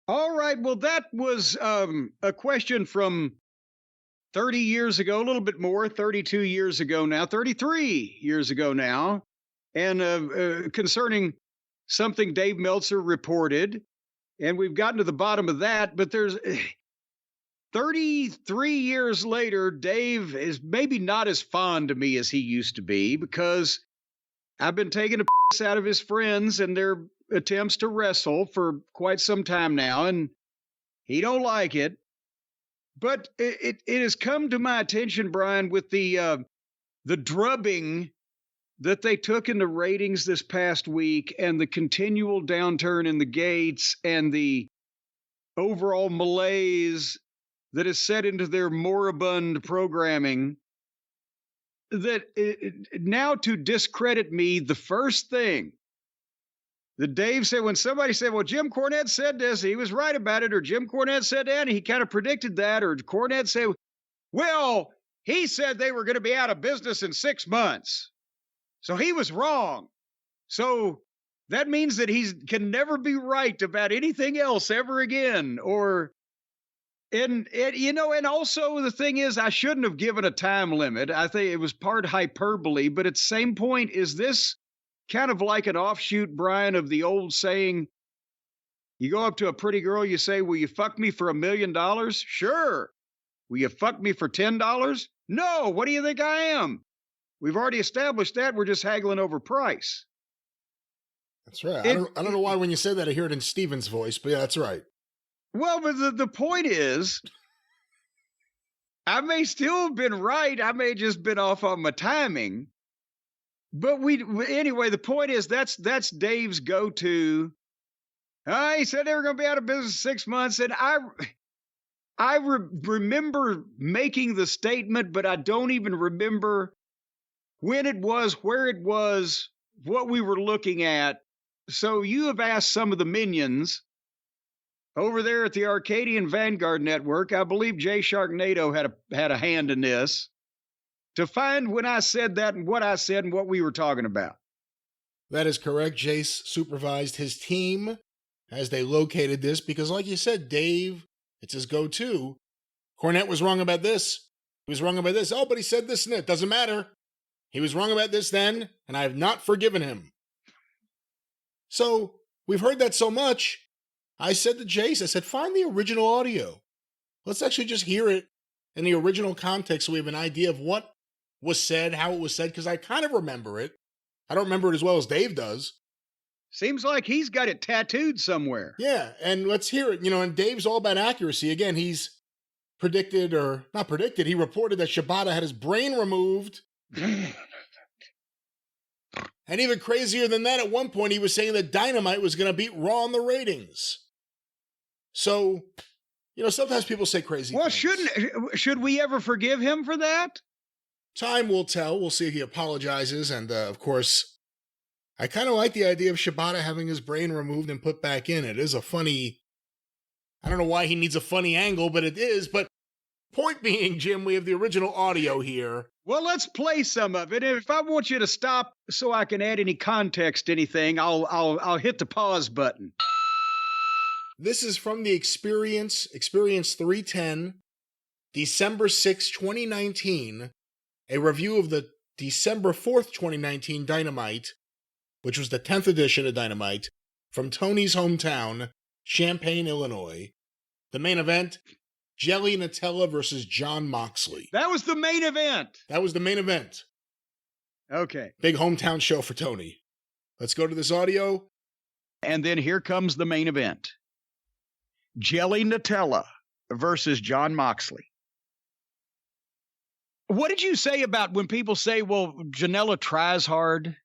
All right. Well, that was a question from 30 years ago, a little bit more, 32 years ago now, 33 years ago now, and concerning something Dave Meltzer reported. And we've gotten to the bottom of that, but there's 33 years later, Dave is maybe not as fond of me as he used to be because I've been taking a piss out of his friends and their attempts to wrestle for quite some time now, and he don't like it. But it has come to my attention, Brian, with the drubbing that they took in the ratings this past week and the continual downturn in the gates and the overall malaise that is set into their moribund programming, that now to discredit me, the first thing that Dave said when somebody said, well, Jim Cornette said this, he was right about it, or Jim Cornette said that, and he kind of predicted that, or Cornette said, well, he said they were going to be out of business in 6 months. So he was wrong. So that means that he can never be right about anything else ever again. And also the thing is, I shouldn't have given a time limit. I think it was part hyperbole, but at the same point, is this kind of like an offshoot, Brian, of the old saying, you go up to a pretty girl, you say, will you fuck me for $1 million? Sure. Will you fuck me for $10? No. What do you think I am? We've already established that. We're just haggling over price. That's right. I don't know why when you said that I hear it in Steven's voice, but yeah, that's right. Well, but the point is, I may still have been right. I may have just been off on my timing. But anyway, the point is that's Dave's go-to. He said they were going to be out of business 6 months. And I remember making the statement, but I don't even remember when it was, where it was, what we were looking at. So you have asked some of the minions over there at the Arcadian Vanguard Network, I believe Jay Sharknado had a hand in this, to find when I said that and what I said and what we were talking about. That is correct. Jace supervised his team as they located this because, like you said, Dave, it's his go-to. Cornette was wrong about this. He was wrong about this. Oh, but he said this and it doesn't matter. He was wrong about this then, and I have not forgiven him. So we've heard that so much. I said to Jace, I said, find the original audio. Let's actually just hear it in the original context so we have an idea of what was said, how it was said, because I kind of remember it. I don't remember it as well as Dave does. Seems like he's got it tattooed somewhere. Yeah, and let's hear it. And Dave's all about accuracy. Again, he's predicted, or not predicted, he reported that Shibata had his brain removed. And even crazier than that, at one point, he was saying that Dynamite was going to beat Raw in the ratings. So, sometimes people say crazy things. Well, should we ever forgive him for that? Time will tell. We'll see if he apologizes. And, of course, I kind of like the idea of Shibata having his brain removed and put back in. It is a funny... I don't know why he needs a funny angle, but it is. But point being, Jim, we have the original audio here. Well, let's play some of it. If I want you to stop so I can add any context to anything, I'll hit the pause button. This is from the Experience 310, December 6, 2019, a review of the December 4th, 2019 Dynamite, which was the 10th edition of Dynamite, from Tony's hometown, Champaign, Illinois. The main event, Jelly Nutella versus Jon Moxley. That was the main event. That was the main event. Okay. Big hometown show for Tony. Let's go to this audio. And then here comes the main event. Jelly Nutella versus Jon Moxley. What did you say about when people say, well, Janela tries hard?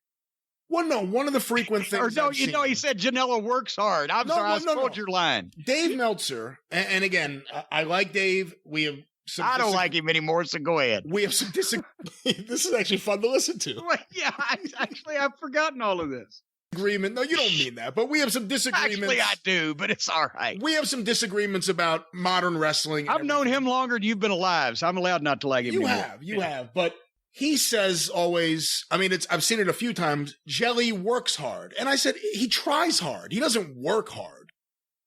Well, no, one of the frequent things. Or no, he said Janela works hard. I'm sorry, I spoiled your line. Dave Meltzer, and again, I like Dave. We have some. I don't like him anymore, so go ahead. We have some disagreement. This is actually fun to listen to. Well, yeah, I've forgotten all of this. Agreement. No, you don't mean that, but we have some disagreements. Actually, I do, but it's all right. We have some disagreements about modern wrestling. I've known him longer than you've been alive, so I'm allowed not to like him anymore. You have, but he says always, I've seen it a few times, Jelly works hard. And I said, he tries hard. He doesn't work hard.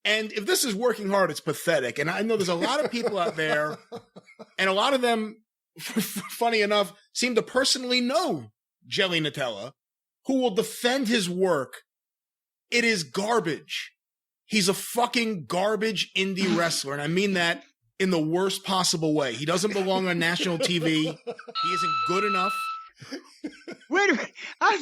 And if this is working hard, it's pathetic. And I know there's a lot of people out there, and a lot of them, funny enough, seem to personally know Jelly Nutella, who will defend his work. It is garbage. He's a fucking garbage indie wrestler, and I mean that in the worst possible way. He doesn't belong on national TV. He isn't good enough. Wait a minute. I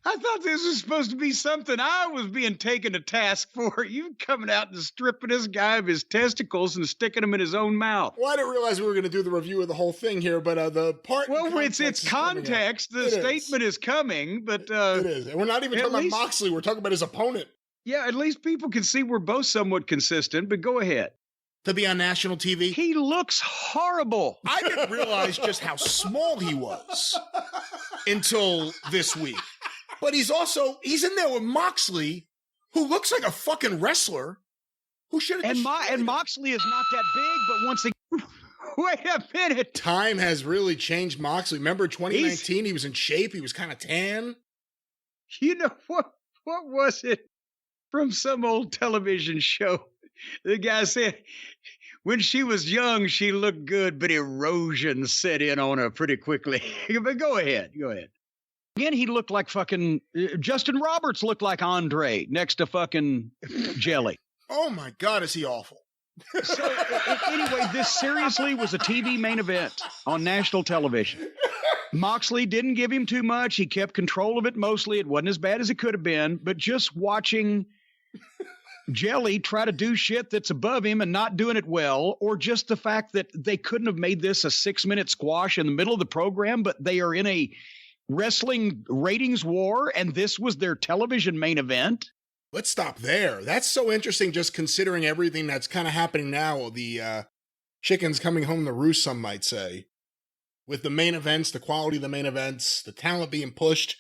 thought this was supposed to be something I was being taken to task for. You coming out and stripping this guy of his testicles and sticking them in his own mouth. Well, I didn't realize we were going to do the review of the whole thing here, but the part... Well, it's context. The statement is coming, but... it is. And we're not even talking about Moxley. We're talking about his opponent. Yeah, at least people can see we're both somewhat consistent, but go ahead. To be on national TV? He looks horrible. I didn't realize just how small he was until this week. But he's in there with Moxley, who looks like a fucking wrestler. Who should have... And Moxley is not that big, but once again... Wait a minute. Time has really changed Moxley. Remember 2019, he was in shape. He was kind of tan. You know, what was it from some old television show? The guy said, when she was young, she looked good, but erosion set in on her pretty quickly. But go ahead. Again, he looked like fucking... Justin Roberts looked like Andre next to fucking Jelly. Oh my God, is he awful. So, anyway, this seriously was a TV main event on national television. Moxley didn't give him too much. He kept control of it mostly. It wasn't as bad as it could have been, but just watching... Jelly try to do shit that's above him and not doing it well, or just the fact that they couldn't have made this a 6-minute squash in the middle of the program, but they are in a wrestling ratings war, and this was their television main event. Let's stop there. That's so interesting, just considering everything that's kind of happening now. The chickens coming home to roost, some might say. With the main events, the quality of the main events, the talent being pushed,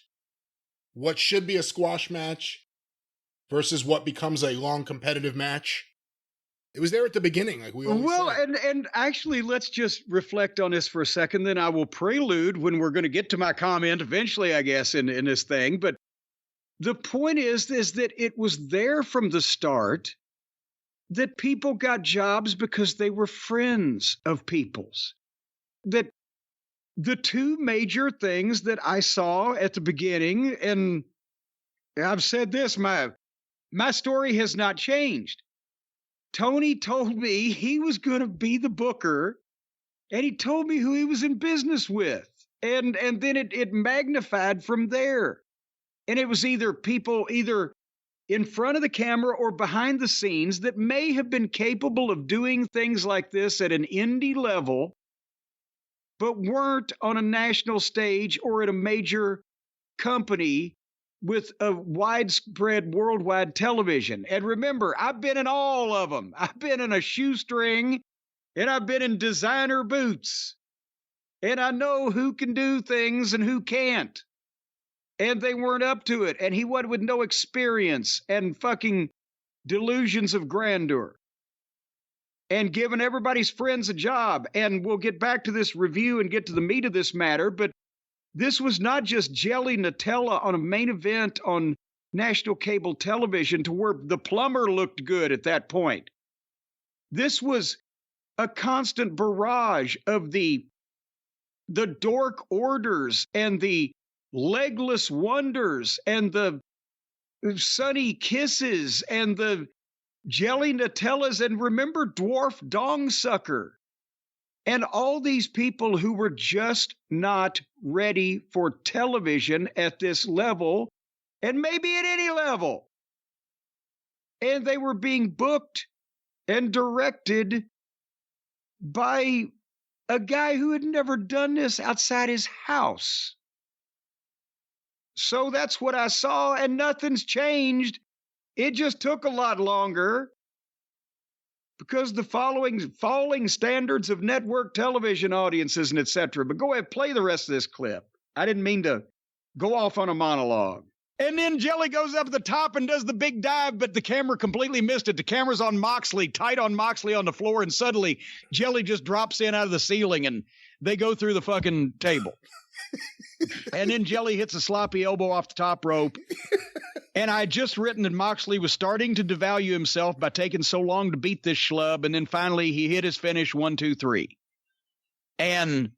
what should be a squash match versus what becomes a long competitive match. It was there at the beginning, like we always say. And actually, let's just reflect on this for a second. Then I will prelude when we're going to get to my comment eventually, I guess, in this thing. But the point is that it was there from the start that people got jobs because they were friends of people's. That the two major things that I saw at the beginning, and I've said this, my story has not changed. Tony told me he was going to be the booker, and he told me who he was in business with. And then it magnified from there. And it was either people either in front of the camera or behind the scenes that may have been capable of doing things like this at an indie level, but weren't on a national stage or at a major company with a widespread worldwide television. And remember, I've been in all of them. I've been in a shoestring, and I've been in designer boots. And I know who can do things and who can't. And they weren't up to it. And he went with no experience and fucking delusions of grandeur. And giving everybody's friends a job. And we'll get back to this review and get to the meat of this matter, but this was not just Jelly Nutella on a main event on national cable television to where the plumber looked good at that point. This was a constant barrage of the dork orders and the legless wonders and the sunny kisses and the Jelly Nutellas, and remember Dwarf Dong Sucker. And all these people who were just not ready for television at this level, and maybe at any level. And they were being booked and directed by a guy who had never done this outside his house. So that's what I saw, and nothing's changed. It just took a lot longer. Because the falling standards of network television audiences and etc. But go ahead, play the rest of this clip. I didn't mean to go off on a monologue. And then Jelly goes up at the top and does the big dive, but the camera completely missed it. The camera's on Moxley, tight on Moxley on the floor, and suddenly Jelly just drops in out of the ceiling, and they go through the fucking table. And then Jelly hits a sloppy elbow off the top rope. And I had just written that Moxley was starting to devalue himself by taking so long to beat this schlub. And then finally he hit his finish 1, 2, 3. And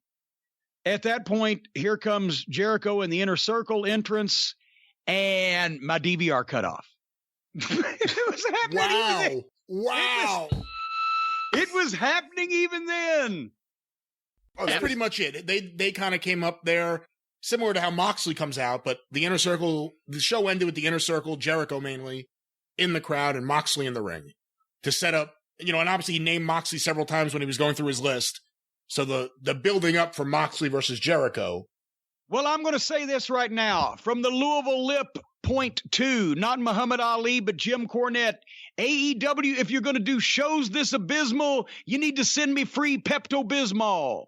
at that point, here comes Jericho in the Inner Circle entrance, and my DVR cut off. It was happening. Wow. It was happening even then. Oh, that's pretty much it. They kind of came up there, similar to how Moxley comes out, but the Inner Circle, the show ended with the Inner Circle, Jericho mainly, in the crowd, and Moxley in the ring to set up, and obviously he named Moxley several times when he was going through his list. So the building up for Moxley versus Jericho. Well, I'm going to say this right now. From the Louisville Lip, .2, not Muhammad Ali, but Jim Cornette. AEW, if you're going to do shows this abysmal, you need to send me free Pepto-Bismol.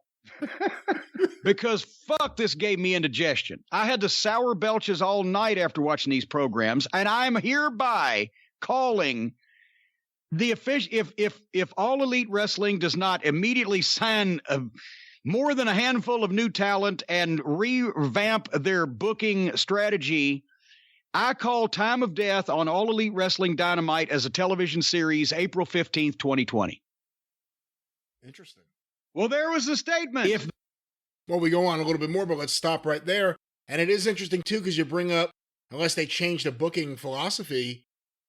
Because fuck, this gave me indigestion. I had the sour belches all night after watching these programs, and I'm hereby calling the official, if All Elite Wrestling does not immediately sign more than a handful of new talent and revamp their booking strategy, I call Time of Death on All Elite Wrestling Dynamite as a television series, April 15th, 2020. Interesting. Well, there was the statement. Well, we go on a little bit more, but let's stop right there. And it is interesting, too, because you bring up, unless they change the booking philosophy,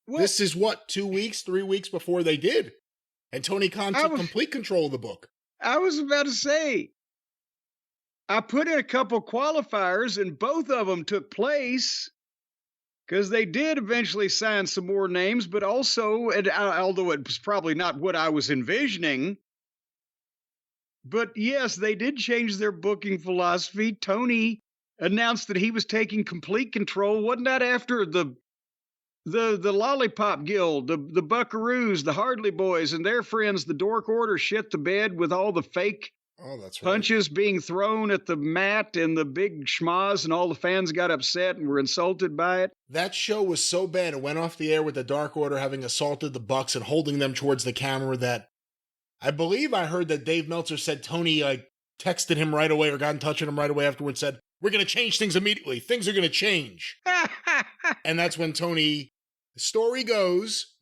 this is 2 weeks, 3 weeks before they did. And Tony Khan took complete control of the book. I was about to say, I put in a couple qualifiers, and both of them took place. Because they did eventually sign some more names, but also, although it was probably not what I was envisioning, but yes, they did change their booking philosophy. Tony announced that he was taking complete control. Wasn't that after the Lollipop Guild, the Buckaroos, the Hardley Boys, and their friends, the Dork Order, shit the bed with all the fake punches being thrown at the mat and the big schmaz, and all the fans got upset and were insulted by it? That show was so bad, it went off the air with the Dark Order having assaulted the Bucks and holding them towards the camera, that I believe I heard that Dave Meltzer said Tony texted him right away or got in touch with him right away afterwards, said, "We're going to change things immediately. Things are going to change." And that's when Tony, their story goes,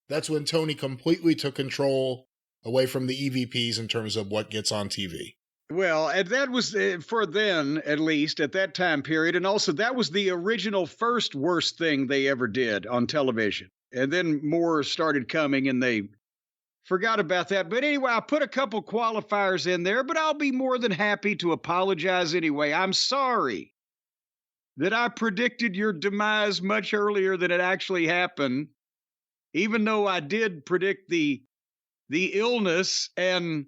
that's when Tony completely took control away from the EVPs in terms of what gets on TV. Well, and that was, for then, at least, at that time period, and also that was the original first worst thing they ever did on television. And then more started coming, and they forgot about that. But anyway, I put a couple qualifiers in there, but I'll be more than happy to apologize anyway. I'm sorry that I predicted your demise much earlier than it actually happened, even though I did predict the illness, and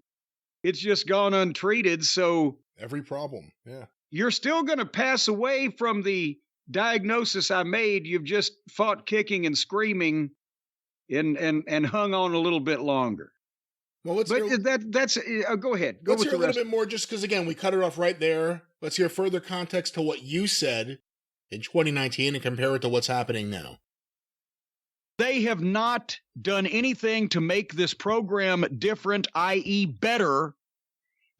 it's just gone untreated. So every problem, yeah. You're still going to pass away from the diagnosis I made. You've just fought kicking and screaming and hung on a little bit longer. Well, let's go ahead. Let's hear a little bit more, just because, again, we cut it off right there. Let's hear further context to what you said in 2019 and compare it to what's happening now. They have not done anything to make this program different, i.e. better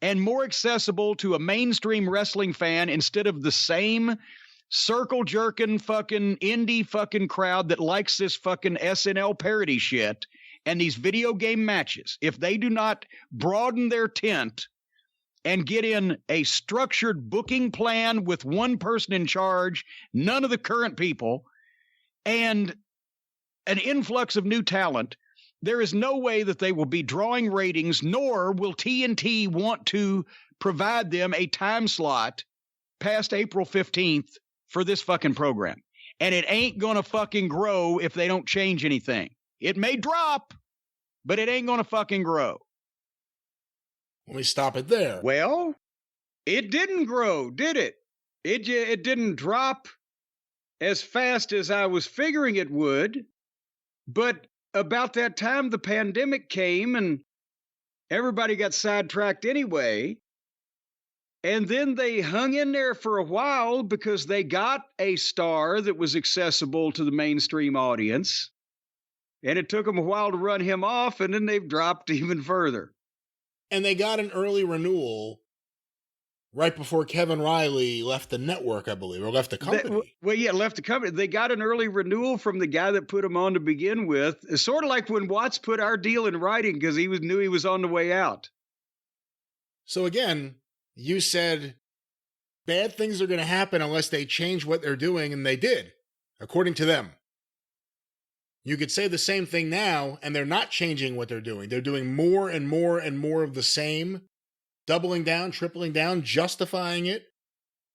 and more accessible to a mainstream wrestling fan, instead of the same circle-jerking fucking indie fucking crowd that likes this fucking SNL parody shit and these video game matches. If they do not broaden their tent and get in a structured booking plan with one person in charge, none of the current people, and an influx of new talent, there is no way that they will be drawing ratings, nor will TNT want to provide them a time slot past April 15th for this fucking program. And it ain't gonna fucking grow if they don't change anything. It may drop, but it ain't gonna fucking grow. Let me stop it there. Well, it didn't grow, did it? It didn't drop as fast as I was figuring it would. But about that time, the pandemic came and everybody got sidetracked anyway. And then they hung in there for a while because they got a star that was accessible to the mainstream audience. And it took them a while to run him off, and then they've dropped even further. And they got an early renewal right before Kevin Riley left the network, I believe, or left the company. Left the company. They got an early renewal from the guy that put him on to begin with. It's sort of like when Watts put our deal in writing because knew he was on the way out. So again, you said bad things are going to happen unless they change what they're doing, and they did, according to them. You could say the same thing now, and they're not changing what they're doing. They're doing more and more and more of the same, doubling down, tripling down, justifying it.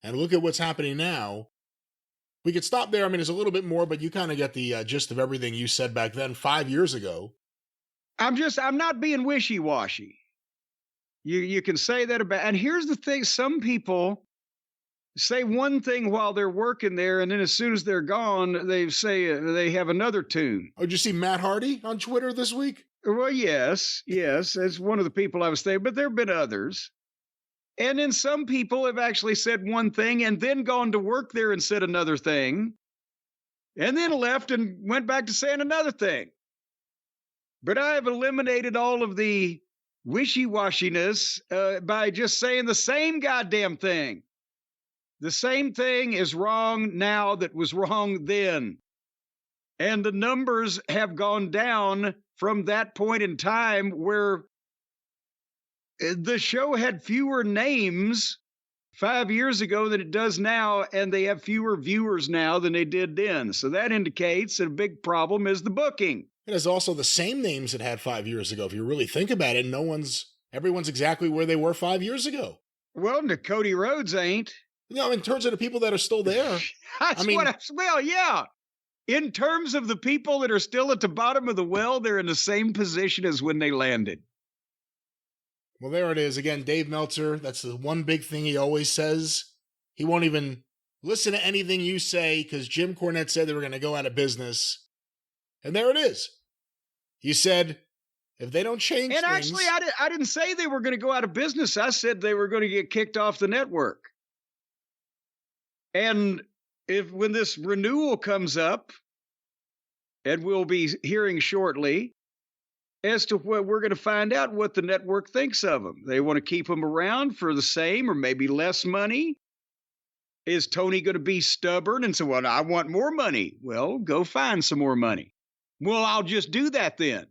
And look at what's happening now. We could stop there. I mean, there's a little bit more, but you kind of get the gist of everything you said back then 5 years ago. I'm not being wishy-washy. You can say that about, and here's the thing, some people say one thing while they're working there, and then as soon as they're gone, they say they have another tune. Oh, did you see Matt Hardy on Twitter this week? Well, yes, that's one of the people I was thinking, but there have been others. And then some people have actually said one thing and then gone to work there and said another thing, and then left and went back to saying another thing. But I have eliminated all of the wishy-washiness by just saying the same goddamn thing. The same thing is wrong now that was wrong then. And the numbers have gone down from that point in time where the show had fewer names 5 years ago than it does now, and they have fewer viewers now than they did then. So that indicates that a big problem is the booking. It is also the same names it had 5 years ago. If you really think about it, everyone's exactly where they were 5 years ago. Well, Cody Rhodes ain't. No, in terms of the people that are still there. Yeah. In terms of the people that are still at the bottom of the well, they're in the same position as when they landed. Well, there it is. Again, Dave Meltzer, that's the one big thing he always says. He won't even listen to anything you say because Jim Cornette said they were going to go out of business. And there it is. You said, if they don't change things... And actually, I didn't say they were going to go out of business. I said they were going to get kicked off the network. And when this renewal comes up, and we'll be hearing shortly, as to what we're going to find out what the network thinks of them. They want to keep them around for the same or maybe less money. Is Tony going to be stubborn and say, well, I want more money? Well, go find some more money. Well, I'll just do that then.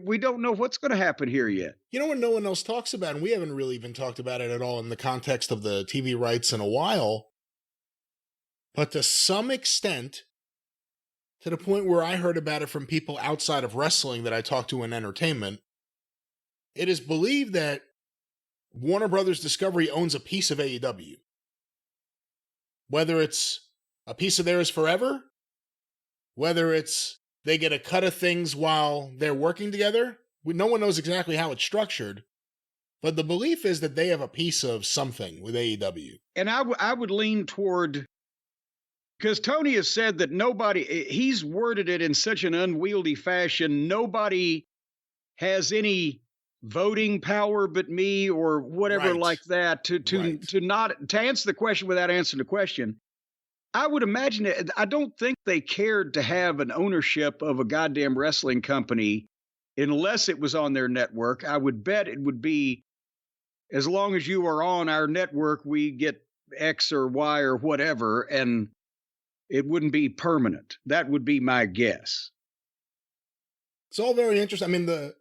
We don't know what's going to happen here yet. You know what no one else talks about, and we haven't really even talked about it at all in the context of the TV rights in a while, but to some extent, to the point where I heard about it from people outside of wrestling that I talked to in entertainment, it is believed that Warner Brothers Discovery owns a piece of AEW. Whether it's a piece of theirs forever, whether it's they get a cut of things while they're working together, no one knows exactly how it's structured, but the belief is that they have a piece of something with AEW. And I would lean toward... Because Tony has said that he's worded it in such an unwieldy fashion, nobody has any voting power but me or whatever like that to answer the question without answering the question. I would imagine I don't think they cared to have an ownership of a goddamn wrestling company unless it was on their network. I would bet it would be, as long as you are on our network, we get X or Y or whatever, and it wouldn't be permanent. That would be my guess. It's all very interesting. I mean, the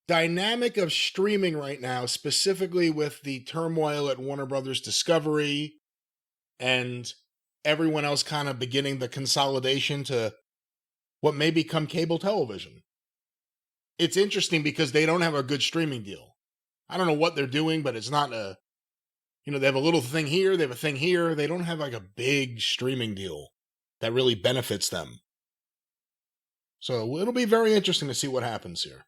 dynamic of streaming right now, specifically with the turmoil at Warner Brothers Discovery and everyone else kind of beginning the consolidation to what may become cable television. It's interesting because they don't have a good streaming deal. I don't know what they're doing, but it's not they have a little thing here, they have a thing here. They don't have like a big streaming deal that really benefits them. So it'll be very interesting to see what happens here.